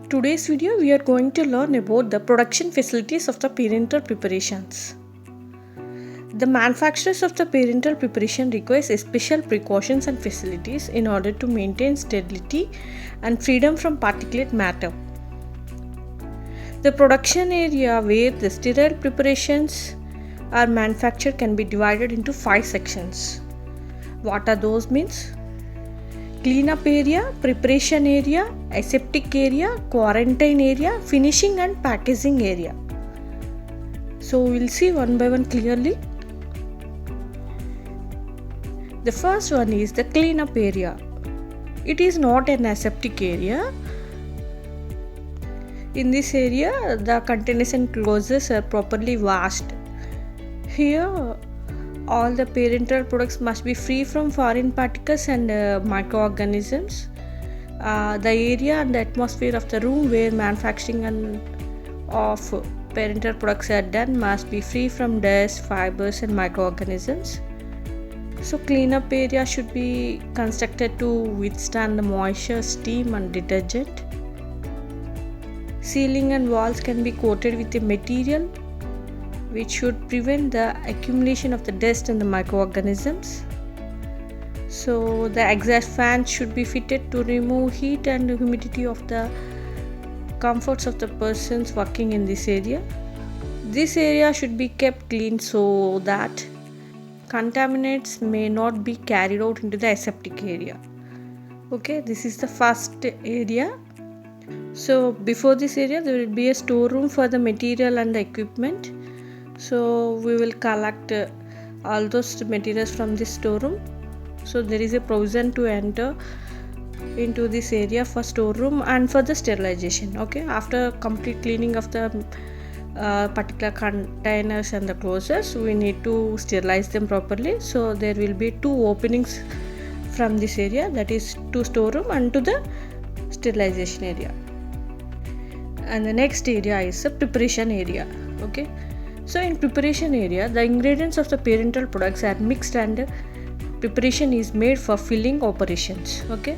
Today's video we are going to learn about the production facilities of the parental preparations. The manufacturers of the parental preparation require special precautions and facilities in order to maintain sterility and freedom from particulate matter. The production area where the sterile preparations are manufactured can be divided into 5 sections. What are those means? Cleanup area, preparation area, aseptic area, quarantine area, finishing and packaging area. So we'll see one by one clearly. The first one is the cleanup area. It is not an aseptic area. In this area, the containers and closures are properly washed. Here, all the parental products must be free from foreign particles and microorganisms. The area and the atmosphere of the room where manufacturing of parental products are done must be free from dust, fibers and microorganisms. So cleanup area should be constructed to withstand the moisture, steam and detergent. Ceiling and walls can be coated with a material which should prevent the accumulation of the dust and the microorganisms. So the exhaust fans should be fitted to remove heat and humidity of the comforts of the persons working in this area. This area should be kept clean so that contaminants may not be carried out into the aseptic area. Okay, this is the first area. So before this area there will be a storeroom for the material and the equipment. So we will collect all those materials from this storeroom. So there is a provision to enter into this area for storeroom and for the sterilization. Okay, after complete cleaning of the particular containers and the closures, we need to sterilize them properly. So there will be 2 openings from this area, that is to storeroom and to the sterilization area. And the next area is the preparation area. Okay, so in preparation area, the ingredients of the parental products are mixed and preparation is made for filling operations. Okay,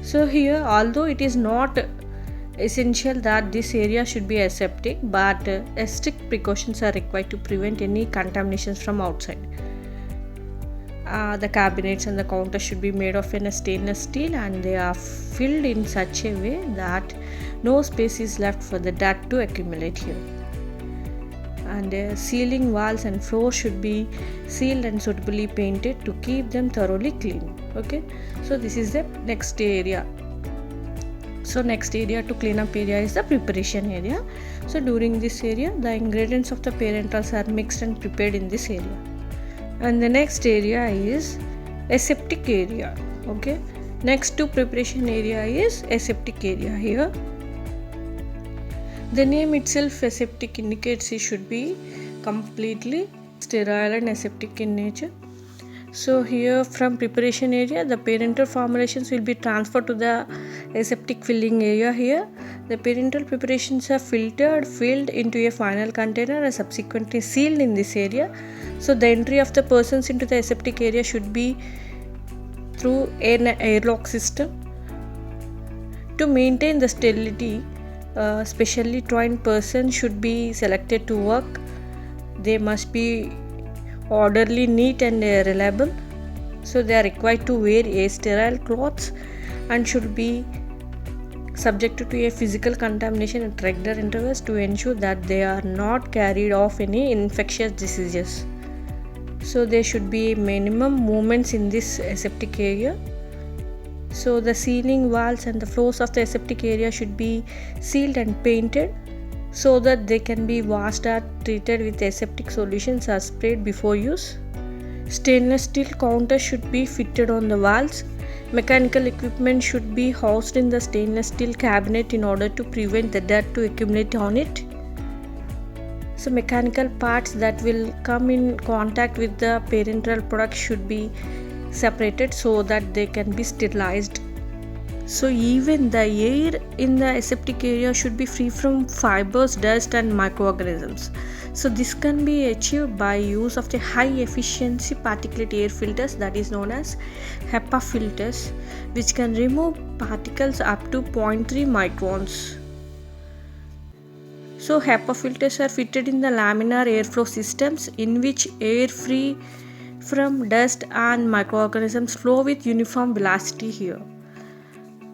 so here although it is not essential that this area should be aseptic, but strict precautions are required to prevent any contaminations from outside. The cabinets and the counters should be made of a stainless steel and they are filled in such a way that no space is left for the dirt to accumulate here. And ceiling, walls and floors should be sealed and suitably painted to keep them thoroughly clean. Okay, so this is the next area. So next area to clean up area is the preparation area. So during this area, the ingredients of the parentrals are mixed and prepared in this area. And the next area is aseptic area. Okay, next to preparation area is aseptic area. Here the name itself aseptic indicates it should be completely sterile and aseptic in nature. So here from preparation area, the parental formulations will be transferred to the aseptic filling area. Here the parental preparations are filtered, filled into a final container and subsequently sealed in this area. So the entry of the persons into the aseptic area should be through an airlock system. To maintain the sterility, specially trained person should be selected to work. They must be orderly, neat and reliable. So they are required to wear a sterile clothes and should be subjected to a physical contamination at regular intervals to ensure that they are not carried off any infectious diseases. So there should be minimum movements in this aseptic area. So the ceiling, walls and the floors of the aseptic area should be sealed and painted so that they can be washed or treated with aseptic solutions or sprayed before use. Stainless steel counters should be fitted on the walls. Mechanical equipment should be housed in the stainless steel cabinet in order to prevent the dirt to accumulate on it. So mechanical parts that will come in contact with the parental product should be separated so that they can be sterilized. So even the air in the aseptic area should be free from fibers, dust and microorganisms. So this can be achieved by use of the high efficiency particulate air filters, that is known as HEPA filters, which can remove particles up to 0.3 microns. So HEPA filters are fitted in the laminar airflow systems in which air free from dust and microorganisms flow with uniform velocity here.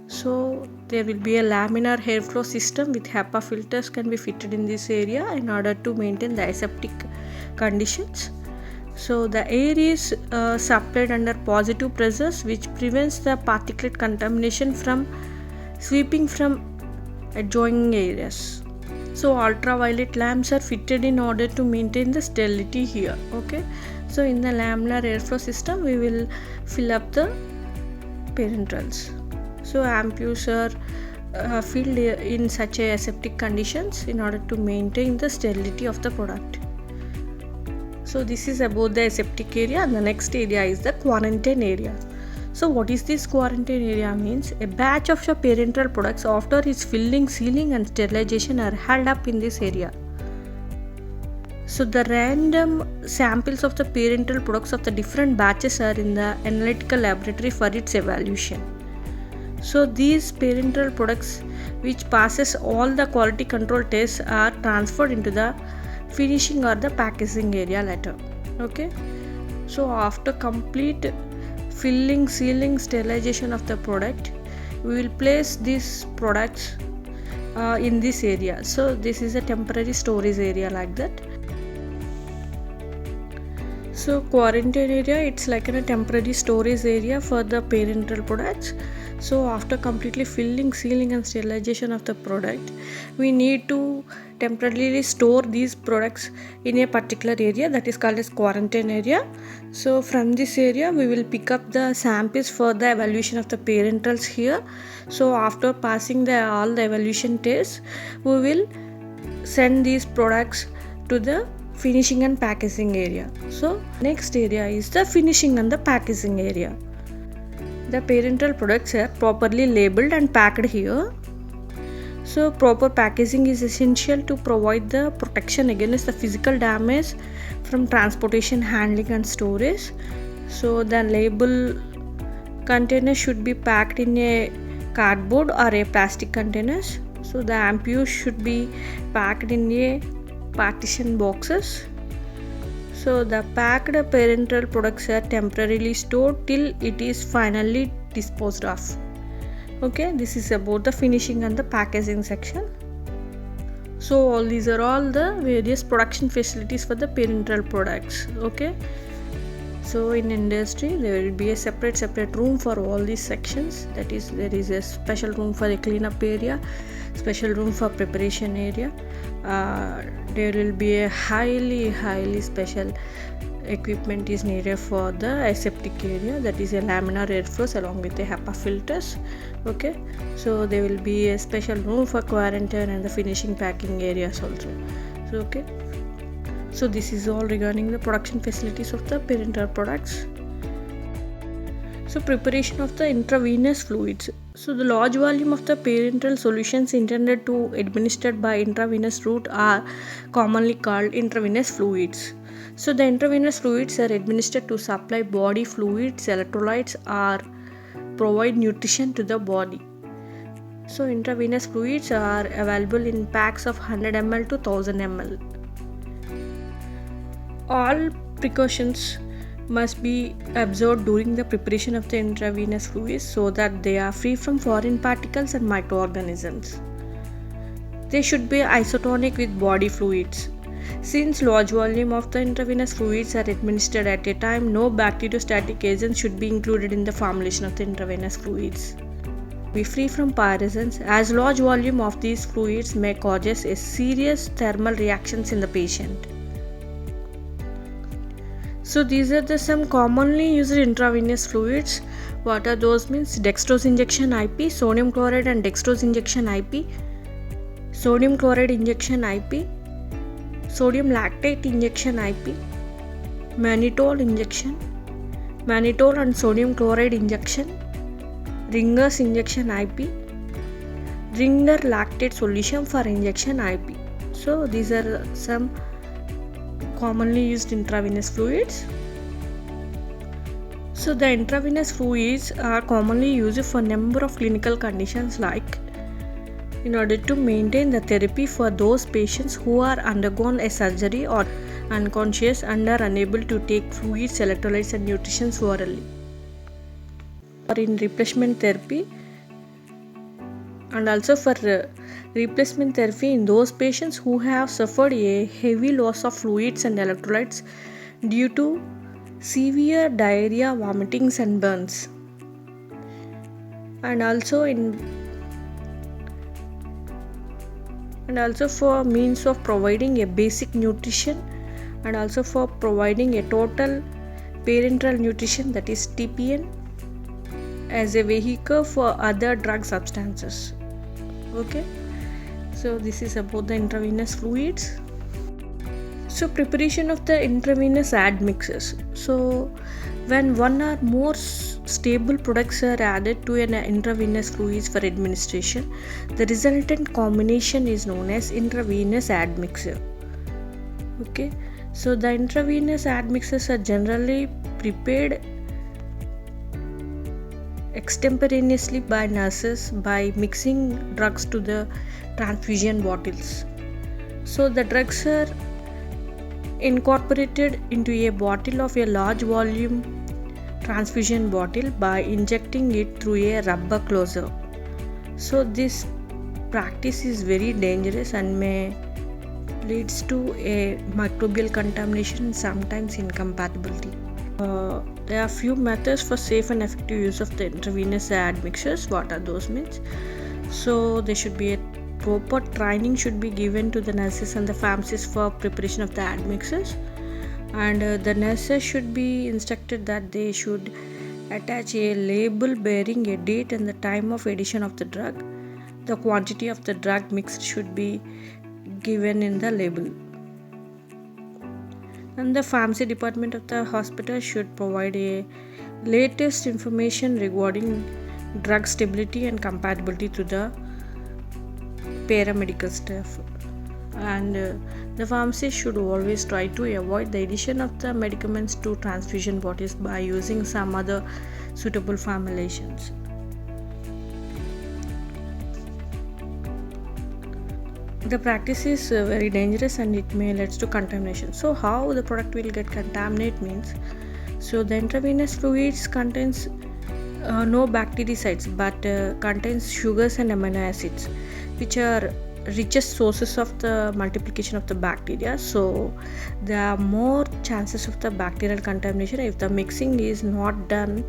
So there will be a laminar airflow system with HEPA filters can be fitted in this area in order to maintain the aseptic conditions. So the air is supplied under positive pressures which prevents the particulate contamination from sweeping from adjoining areas. So ultraviolet lamps are fitted in order to maintain the sterility here. Okay, so in the laminar airflow system we will fill up the parentrals. So ampoules are filled in such a aseptic conditions in order to maintain the sterility of the product. So this is about the aseptic area, and the next area is the quarantine area. So what is this quarantine area means? A batch of your parenteral products after its filling, sealing and sterilization are held up in this area. So the random samples of the parenteral products of the different batches are in the analytical laboratory for its evaluation. So these parenteral products which passes all the quality control tests are transferred into the finishing or the packaging area later. Okay, so after complete filling, sealing, sterilization of the product, we will place these products in this area. So this is a temporary storage area like that. So quarantine area, it's like a temporary storage area for the parenteral products. So after completely filling, sealing and sterilization of the product, we need to temporarily store these products in a particular area that is called as quarantine area. So from this area we will pick up the samples for the evaluation of the parentrals here. So after passing all the evaluation tests, we will send these products to the finishing and packaging area. So next area is the finishing and the packaging area. The parenteral products are properly labeled and packed here. So proper packaging is essential to provide the protection against the physical damage from transportation, handling and storage. So the label container should be packed in a cardboard or a plastic containers. So the ampoules should be packed in a partition boxes. So the packed parenteral products are temporarily stored till it is finally disposed of. Okay, this is about the finishing and the packaging section. So all these are all the various production facilities for the parenteral products. Okay, so in industry there will be a separate room for all these sections. That is, there is a special room for the cleanup area, special room for preparation area. There will be a highly special equipment is needed for the aseptic area, that is a laminar airflows along with the HEPA filters. Okay, so there will be a special room for quarantine and the finishing packing areas also. So okay, so this is all regarding the production facilities of the parenteral products. So preparation of the intravenous fluids. So the large volume of the parenteral solutions intended to administered by intravenous route are commonly called intravenous fluids. So the intravenous fluids are administered to supply body fluids, electrolytes or provide nutrition to the body. So intravenous fluids are available in packs of 100 ml to 1000 ml. All precautions must be observed during the preparation of the intravenous fluids so that they are free from foreign particles and microorganisms. They should be isotonic with body fluids. Since large volume of the intravenous fluids are administered at a time, no bacteriostatic agents should be included in the formulation of the intravenous fluids. Be free from pyrazines, as large volume of these fluids may cause a serious thermal reactions in the patient. So these are some commonly used intravenous fluids. What are those means? Dextrose injection IP, sodium chloride and dextrose injection IP, sodium chloride injection IP, sodium lactate injection IP, mannitol injection, mannitol and sodium chloride injection, Ringer's injection IP, Ringer lactate solution for injection IP. So these are some commonly used intravenous fluids. So the intravenous fluids are commonly used for number of clinical conditions like in order to maintain the therapy for those patients who are undergone a surgery or unconscious and are unable to take fluids, electrolytes and nutrition orally. Or in replacement therapy, and also for replacement therapy in those patients who have suffered a heavy loss of fluids and electrolytes due to severe diarrhea, vomitings and burns. And also for means of providing a basic nutrition, and also for providing a total parenteral nutrition, that is TPN, as a vehicle for other drug substances. Okay, so this is about the intravenous fluids. So preparation of the intravenous admixtures. So when one or more stable products are added to an intravenous fluids for administration, the resultant combination is known as intravenous admixture. Okay, so the intravenous admixtures are generally prepared extemporaneously by nurses by mixing drugs to the transfusion bottles. So the drugs are incorporated into a bottle of a large volume transfusion bottle by injecting it through a rubber closer. So this practice is very dangerous and may leads to a microbial contamination, sometimes incompatibility. There are few methods for safe and effective use of the intravenous admixtures. What are those means? So there should be a proper training should be given to the nurses and the pharmacists for preparation of the admixtures, and the nurses should be instructed that they should attach a label bearing a date and the time of addition of the drug. The quantity of the drug mixed should be given in the label. And the pharmacy department of the hospital should provide a latest information regarding drug stability and compatibility to the paramedical staff. And the pharmacist should always try to avoid the addition of the medicaments to transfusion bottles by using some other suitable formulations. The practice is very dangerous and it may lead to contamination. So how the product will get contaminated means, so the intravenous fluids contains no bactericides but contains sugars and amino acids, which are richest sources of the multiplication of the bacteria. So there are more chances of the bacterial contamination if the mixing is not done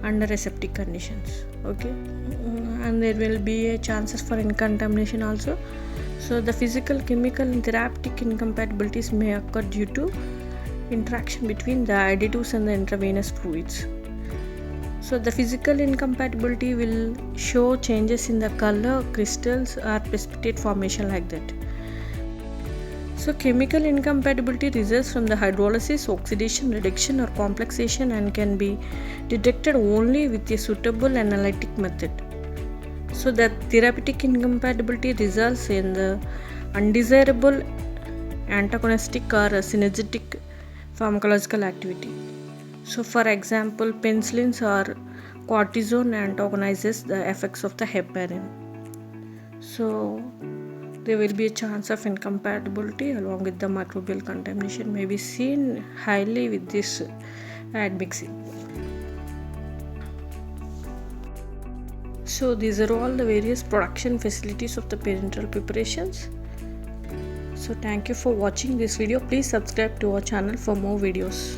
under aseptic conditions. Okay, and there will be a chances for contamination also. So the physical, chemical and therapeutic incompatibilities may occur due to interaction between the additives and the intravenous fluids. So the physical incompatibility will show changes in the color, crystals or precipitate formation like that. So chemical incompatibility results from the hydrolysis, oxidation, reduction or complexation and can be detected only with a suitable analytic method. So the therapeutic incompatibility results in the undesirable antagonistic or synergistic pharmacological activity. So for example, penicillins or cortisone antagonizes the effects of the heparin. So there will be a chance of incompatibility along with the microbial contamination may be seen highly with this admixing. So these are all the various production facilities of the parenteral preparations. So thank you for watching this video. Please subscribe to our channel for more videos.